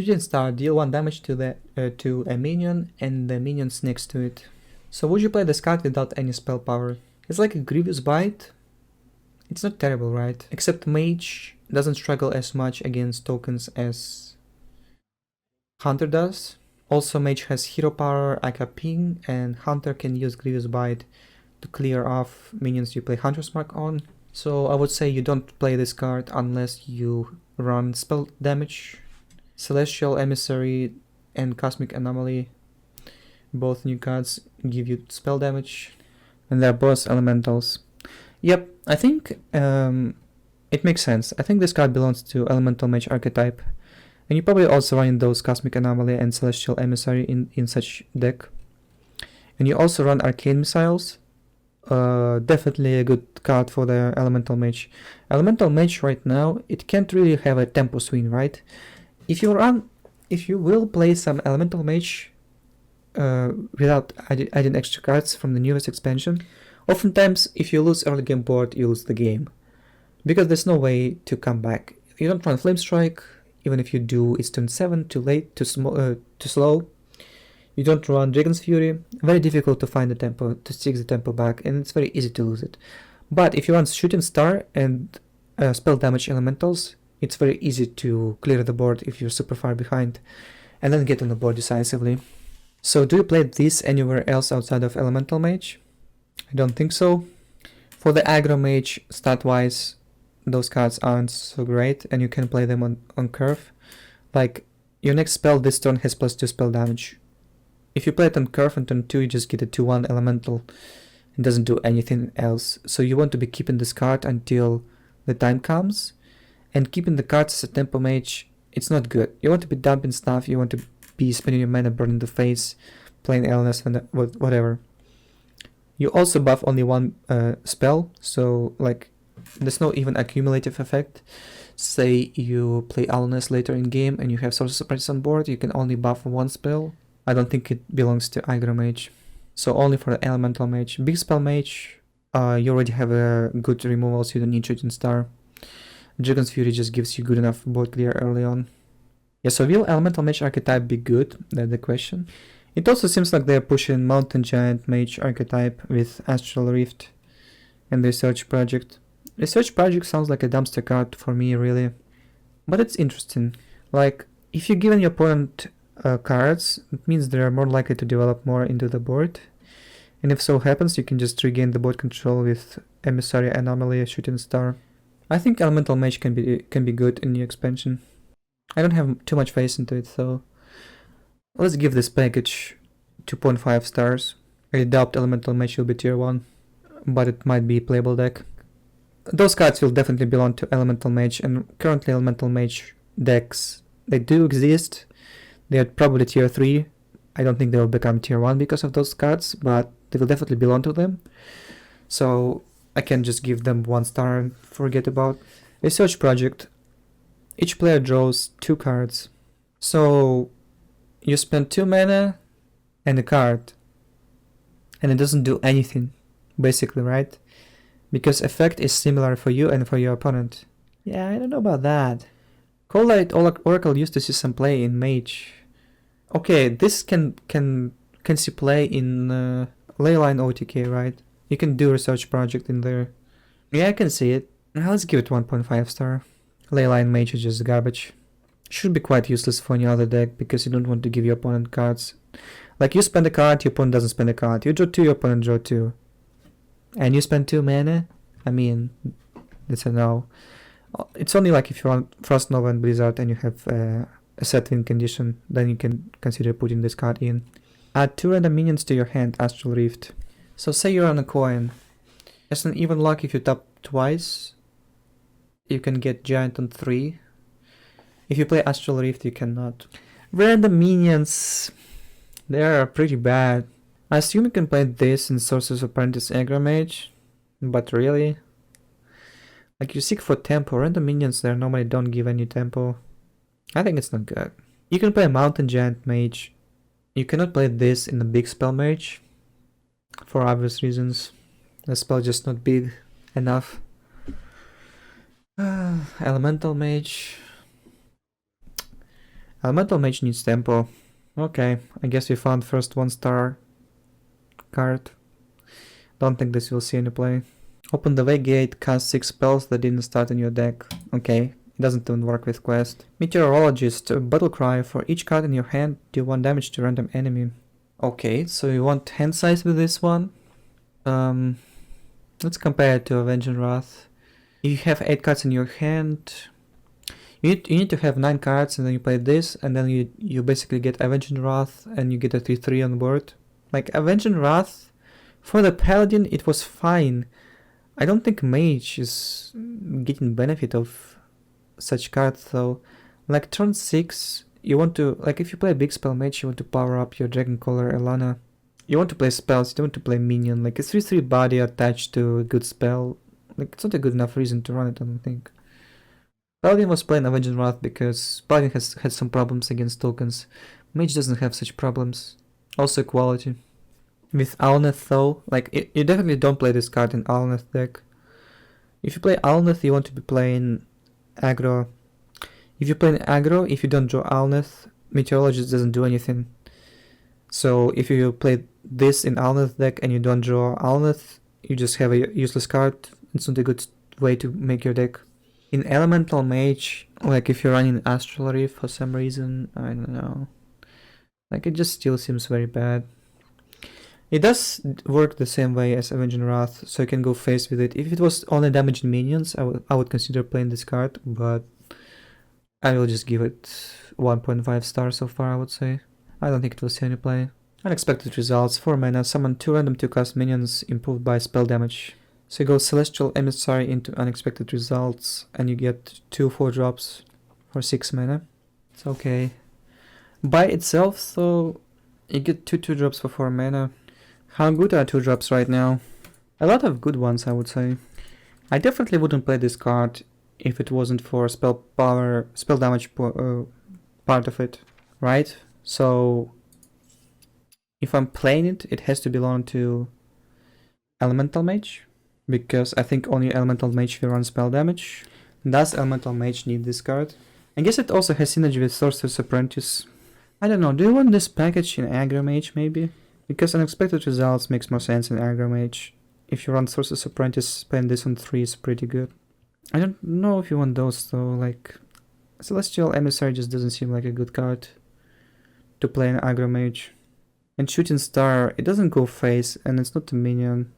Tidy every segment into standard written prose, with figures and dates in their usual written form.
Shooting Star, deal 1 damage to a minion and the minions next to it. So would you play this card without any spell power? It's like a Grievous Bite. It's not terrible, right? Except Mage doesn't struggle as much against tokens as Hunter does. Also, Mage has hero power, Aka Ping, and Hunter can use Grievous Bite to clear off minions you play Hunter's Mark on. So I would say you don't play this card unless you run spell damage. Celestial Emissary and Cosmic Anomaly, both new cards, give you spell damage, and they're both elementals. Yep, I think it makes sense. I think this card belongs to Elemental Mage archetype, and you probably also run those Cosmic Anomaly and Celestial Emissary in such deck. And you also run Arcane Missiles. Definitely a good card for the Elemental Mage. Elemental Mage right now, it can't really have a tempo swing, right? If you will play some Elemental Mage without adding extra cards from the newest expansion, oftentimes if you lose early game board, you lose the game. Because there's no way to come back. You don't run Flame Strike, even if you do, it's turn 7, too late, too slow. You don't run Dragon's Fury, very difficult to find the tempo, to stick the tempo back, and it's very easy to lose it. But if you run Shooting Star and spell damage elementals, it's very easy to clear the board if you're super far behind, and then get on the board decisively. So do you play this anywhere else outside of Elemental Mage? I don't think so. For the Aggro Mage, stat-wise, those cards aren't so great, and you can play them on curve. Like, your next spell this turn has +2 spell damage. If you play it on curve on turn 2, you just get a 2/1 elemental. It doesn't do anything else. So you want to be keeping this card until the time comes. And keeping the cards as a tempo mage, it's not good. You want to be dumping stuff, you want to be spending your mana burning the face, playing illness and whatever. You also buff only one spell, so like there's no even accumulative effect. Say you play illness later in game and you have Sorcerer's Apprentice on board, you can only buff one spell. I don't think it belongs to Aggro Mage. So only for the Elemental Mage. Big Spell Mage, you already have a good removal, so you don't need Shooting Star. Dragon's Fury just gives you good enough board clear early on. Yeah, so will Elemental Mage archetype be good? That's the question. It also seems like they're pushing Mountain Giant Mage archetype with Astral Rift and Research Project. Research Project sounds like a dumpster card for me, really. But it's interesting. Like, if you're giving your opponent cards, it means they are more likely to develop more into the board. And if so happens, you can just regain the board control with Emissary, Anomaly, Shooting Star. I think Elemental Mage can be good in new expansion. I don't have too much faith into it, so let's give this package 2.5 stars. I doubt Elemental Mage will be tier 1, but it might be a playable deck. Those cards will definitely belong to Elemental Mage, and currently Elemental Mage decks, they do exist. They are probably tier 3. I don't think they will become tier 1 because of those cards, but they will definitely belong to them. So I can just give them 1 star and forget about. Research Project. Each player draws 2 cards. So you spend 2 mana and a card. And it doesn't do anything, basically, right? Because effect is similar for you and for your opponent. Yeah, I don't know about that. Coldlight Oracle used to see some play in Mage. Okay, this can see play in Leyline OTK, right? You can do Research Project in there. Yeah, I can see it. Let's give it 1.5 star. Leyline Mage is just garbage. Should be quite useless for any other deck because you don't want to give your opponent cards. Like, you spend a card, your opponent doesn't spend a card. You draw 2, your opponent draw 2. And you spend 2 mana? I mean, it's a no. It's only like if you want Frost Nova and Blizzard and you have a set win condition, then you can consider putting this card in. Add 2 random minions to your hand, Astral Rift. So say you're on a coin. As an even luck, if you tap twice, you can get Giant on 3. If you play Astral Rift, you cannot. Random minions, they are pretty bad. I assume you can play this in Sorcerer's Apprentice Aggro Mage, but really? Like, you seek for tempo, random minions there normally don't give any tempo. I think it's not good. You can play Mountain Giant Mage. You cannot play this in a big spell mage, for obvious reasons. The spell is just not big enough. Elemental Mage. Elemental Mage needs tempo. Okay, I guess we found first 1-star card. Don't think this will see any play. Open the Way Gate, cast 6 spells that didn't start in your deck. Okay, it doesn't even work with quest. Meteorologist, Battle Cry. For each card in your hand, do 1 damage to random enemy. Okay, so you want hand size with this one? Let's compare it to Avenging Wrath. If you have 8 cards in your hand, you need to have 9 cards, and then you play this, and then you basically get Avenging Wrath, and you get a 3/3 on board. Like, Avenging Wrath, for the Paladin, it was fine. I don't think Mage is getting benefit of such cards, though. Like, turn 6, you want to, like, if you play a big spell Mage, you want to power up your Dragoncaller Elana. You want to play spells, you don't want to play minion. Like, a 3/3 body attached to a good spell. Like, it's not a good enough reason to run it, I don't think. Paladin was playing Avenging Wrath because Paladin has had some problems against tokens. Mage doesn't have such problems. Also equality. With Alneth though, like, you definitely don't play this card in Alneth deck. If you play Alneth, you want to be playing aggro. If you play aggro, if you don't draw Alneth, Meteorologist doesn't do anything. So if you play this in Alneth deck and you don't draw Alneth, you just have a useless card. It's not a good way to make your deck. In Elemental Mage, like if you're running Astral Reef for some reason, I don't know. Like, it just still seems very bad. It does work the same way as Avenging Wrath, so you can go face with it. If it was only damaging minions, I would consider playing this card, but I will just give it 1.5 stars so far, I would say. I don't think it will see any play. Unexpected results. 4 mana, summon 2 random 2-cast minions, improved by spell damage. So you go Celestial Emissary into Unexpected Results, and you get 2 4-drops for 6 mana. It's okay. By itself, though, you get 2 2-drops for 4 mana. How good are 2-drops right now? A lot of good ones, I would say. I definitely wouldn't play this card if it wasn't for spell damage part of it, right? So if I'm playing it, it has to belong to Elemental Mage, because I think only Elemental Mage will run spell damage. Does Elemental Mage need this card? I guess it also has synergy with Sorcerer's Apprentice. I don't know, do you want this package in Aggro Mage maybe? Because Unexpected Results makes more sense in Aggro Mage. If you run Sorcerer's Apprentice, spend this on 3 is pretty good. I don't know if you want those though, like Celestial Emissary just doesn't seem like a good card to play in Aggro Mage. And Shooting Star, it doesn't go face and it's not a minion.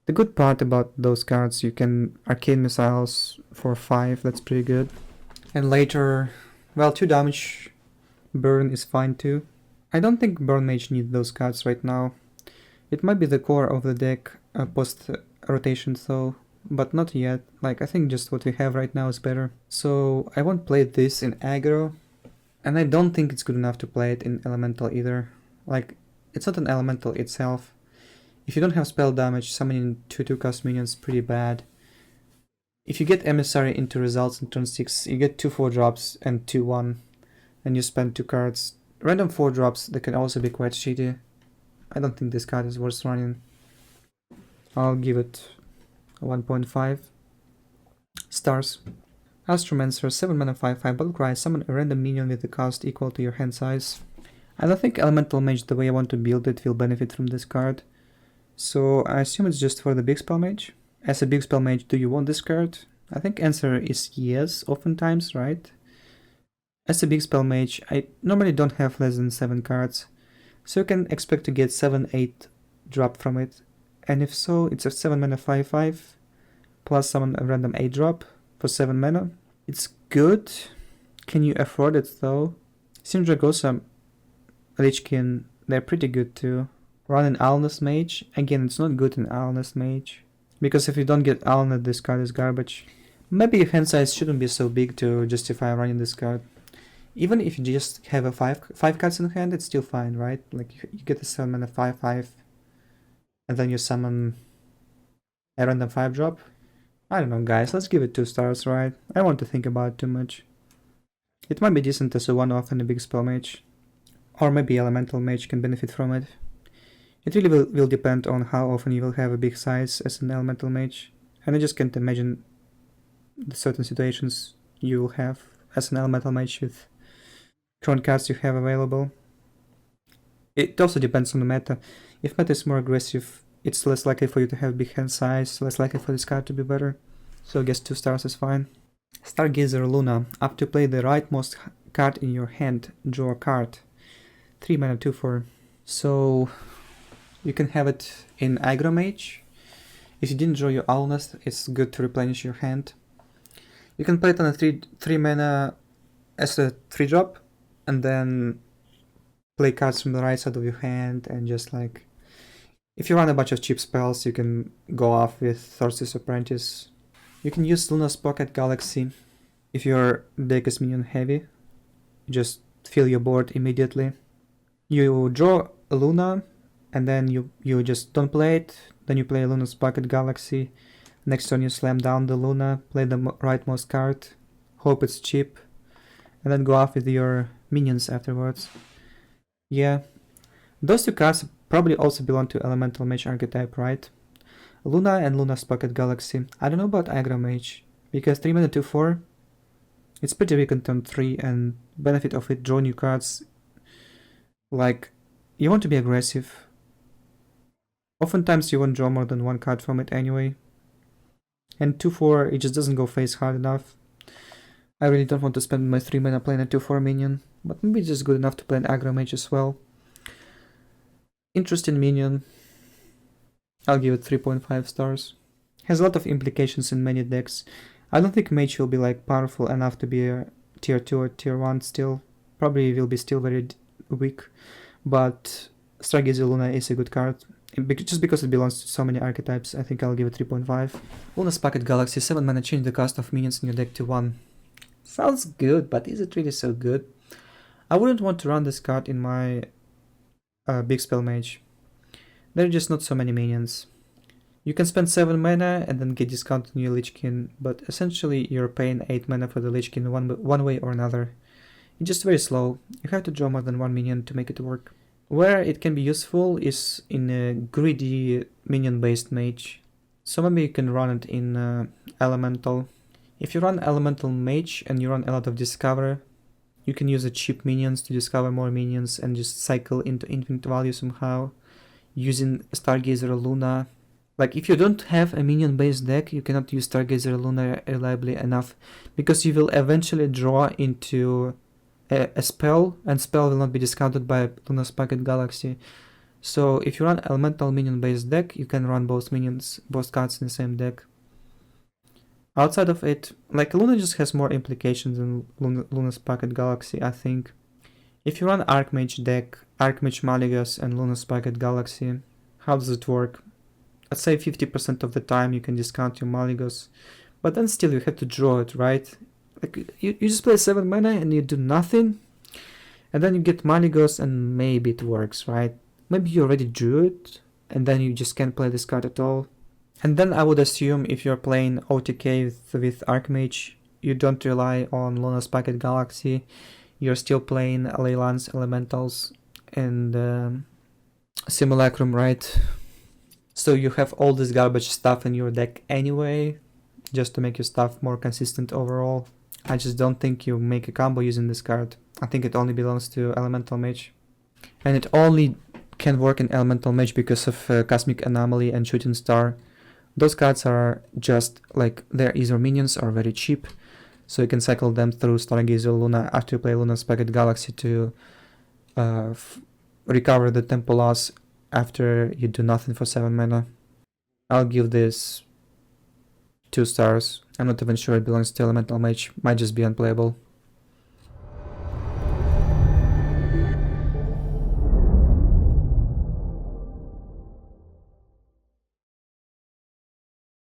The good part about those cards, you can Arcane Missiles for 5, that's pretty good. And later, well, 2 damage burn is fine too. I don't think Burn Mage needs those cards right now. It might be the core of the deck post rotation though, but not yet. Like, I think just what we have right now is better. So I won't play this in aggro, and I don't think it's good enough to play it in elemental either. Like, it's not an elemental itself. If you don't have spell damage, summoning 2 2-cast minions is pretty bad. If you get Emissary into results in turn 6, you get 2 4-drops and 2 1, and you spend 2 cards. Random 4-drops, that can also be quite shitty. I don't think this card is worth running. I'll give it 1.5 stars. Astromancer, 7 mana 5/5 Battle Cry, summon a random minion with a cost equal to your hand size. I don't think Elemental Mage, the way I want to build it, will benefit from this card. So I assume it's just for the big spell mage. As a big spell mage, do you want this card? I think answer is yes, oftentimes, right? As a big spell mage, I normally don't have less than 7 cards, so you can expect to get 7-8 drop from it. And if so, it's a 7 mana 5/5 plus summon a random 8 drop for 7 mana. It's good. Can you afford it though? Sindragosa, Lichkin, they're pretty good too. Run an Alneth Mage. Again, it's not good in Alneth Mage, because if you don't get Alneth, this card is garbage. Maybe your hand size shouldn't be so big to justify running this card. Even if you just have a 5 cards in hand, it's still fine, right? Like, you get a 7 mana 5/5, and then you summon a random 5 drop. I don't know, guys, let's give it 2 stars, right? I don't want to think about it too much. It might be decent as a one-off in a big spell mage, or maybe Elemental Mage can benefit from it. It really will depend on how often you will have a big size as an Elemental Mage, and I just can't imagine the certain situations you will have as an Elemental Mage with current cards you have available. It also depends on the meta. If meta is more aggressive, it's less likely for you to have big hand size, less likely for this card to be better. So I guess 2 stars is fine. Stargazer Luna. After play the rightmost card in your hand, draw a card. 3 mana 2/4. So you can have it in Aggro Mage. If you didn't draw your Owl Nest, it's good to replenish your hand. You can play it on a 3 mana as a 3-drop, and then play cards from the right side of your hand, and just like, if you run a bunch of cheap spells, you can go off with Thors's Apprentice. You can use Luna's Pocket Galaxy if your deck is minion heavy. Just fill your board immediately. You draw a Luna, and then you just don't play it. Then you play Luna's Pocket Galaxy. Next turn you slam down the Luna, play the rightmost card, hope it's cheap, and then go off with your minions afterwards. Yeah, those 2 cards probably also belong to Elemental Mage archetype, right? Luna and Luna's Pocket Galaxy. I don't know about Aggro Mage, because 3 mana 2/4, it's pretty weak on turn 3, and benefit of it, draw new cards. Like, you want to be aggressive. Oftentimes you won't draw more than 1 card from it anyway. And 2/4, it just doesn't go face hard enough. I really don't want to spend my 3 mana playing a 2/4 minion, but maybe it's just good enough to play an Aggro Mage as well. Interesting minion. I'll give it 3.5 stars. Has a lot of implications in many decks. I don't think Mage will be like powerful enough to be a tier 2 or tier 1 still. Probably will be still very weak, but Stargazer Luna is a good card. Just because it belongs to so many archetypes, I think I'll give it 3.5. Luna's Pocket Galaxy, 7 mana, change the cost of minions in your deck to 1. Sounds good, but is it really so good? I wouldn't want to run this card in my Big Spell Mage. There are just not so many minions. You can spend 7 mana and then get discount on your Lichkin, but essentially you're paying 8 mana for the Lichkin one way or another. It's just very slow. You have to draw more than 1 minion to make it work. Where it can be useful is in a greedy minion-based mage. So maybe you can run it in Elemental. If you run Elemental Mage and you run a lot of Discover, you can use the cheap minions to discover more minions and just cycle into infinite value somehow. Using Stargazer Luna. Like, if you don't have a minion-based deck, you cannot use Stargazer Luna reliably enough, because you will eventually draw into a spell, and spell will not be discounted by Luna's Pocket Galaxy. So if you run Elemental minion-based deck, you can run both cards in the same deck. Outside of it, like, Luna just has more implications than Luna's Pocket Galaxy, I think. If you run Archmage deck, Archmage Malygos and Luna's Pocket Galaxy, how does it work? Let's say 50% of the time you can discount your Malygos, but then still you have to draw it, right? Like, you just play 7 mana and you do nothing, and then you get Malygos and maybe it works, right? Maybe you already drew it, and then you just can't play this card at all. And then I would assume if you're playing OTK with Archmage, you don't rely on Luna's Pocket Galaxy, you're still playing Leyland's Elementals and Simulacrum, right? So you have all this garbage stuff in your deck anyway, just to make your stuff more consistent overall. I just don't think you make a combo using this card. I think it only belongs to Elemental Mage. And it only can work in Elemental Mage because of Cosmic Anomaly and Shooting Star. Those cards are just like, they're either minions or very cheap, so you can cycle them through Stargazer Luna after you play Luna's Pocket Galaxy to recover the tempo loss after you do nothing for 7 mana. I'll give this 2 stars. I'm not even sure it belongs to Elemental Mage, might just be unplayable.